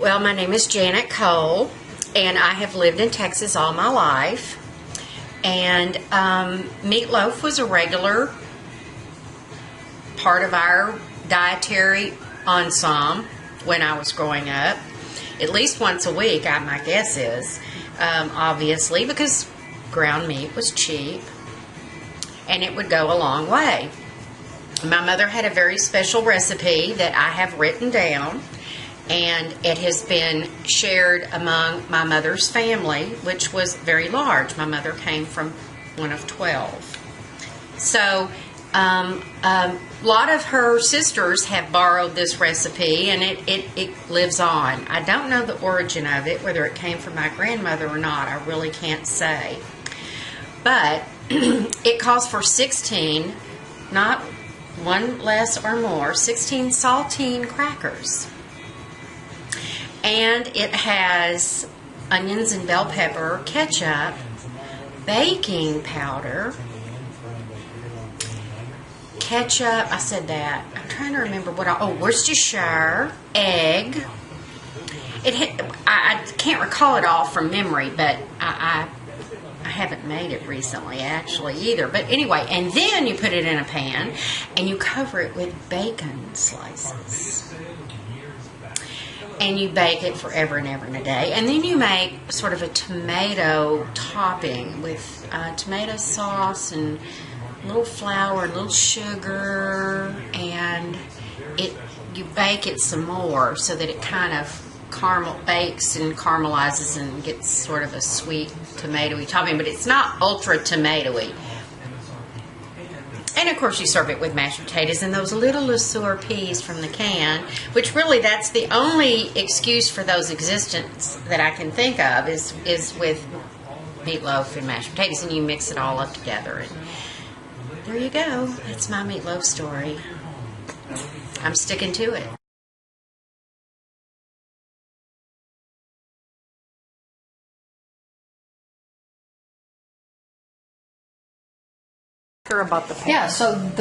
Well, my name is Janet Cole, and I have lived in Texas all my life. And meatloaf was a regular part of our dietary ensemble when I was growing up. At least once a week, my guess is, obviously, because ground meat was cheap, and it would go a long way. My mother had a very special recipe that I have written down, and it has been shared among my mother's family, which was very large. My mother came from one of 12. So a lot of her sisters have borrowed this recipe, and it lives on. I don't know the origin of it, whether it came from my grandmother or not. I really can't say. But it calls for 16, not one less or more, 16 saltine crackers. And it has onions and bell pepper, ketchup, baking powder, ketchup, I said that. I'm trying to remember Worcestershire, egg. I can't recall it all from memory, but I haven't made it recently, actually, either. But anyway, and then you put it in a pan, and you cover it with bacon slices. And you bake it forever and ever and a day. And then you make sort of a tomato topping with tomato sauce and a little flour, a little sugar, and you bake it some more so that it kind of bakes and caramelizes and gets sort of a sweet tomatoey topping, but it's not ultra tomatoey. And of course you serve it with mashed potatoes and those little LeSueur peas from the can, which really that's the only excuse for those existence that I can think of is with meatloaf and mashed potatoes, and you mix it all up together. And there you go. That's my meatloaf story. I'm sticking to it. About the pan. Yeah, so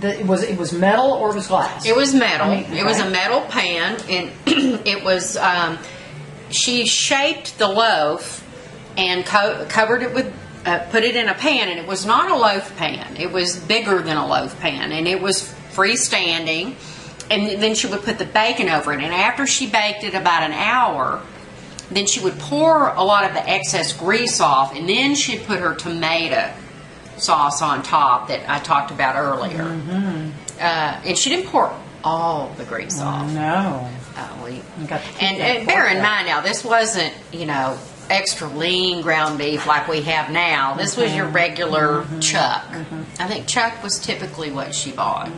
it was metal or it was glass? It was metal. Okay. It was a metal pan, and it was. She shaped the loaf and covered it with. Put it in a pan, and it was not a loaf pan. It was bigger than a loaf pan, and it was freestanding. And then she would put the bacon over it, and after she baked it about an hour, then she would pour a lot of the excess grease off, and then she'd put her tomato sauce on top that I talked about earlier. Mm-hmm. And she didn't pour all the grease off. No. And bear in mind now, this wasn't, extra lean ground beef like we have now. This was your regular chuck. I think chuck was typically what she bought.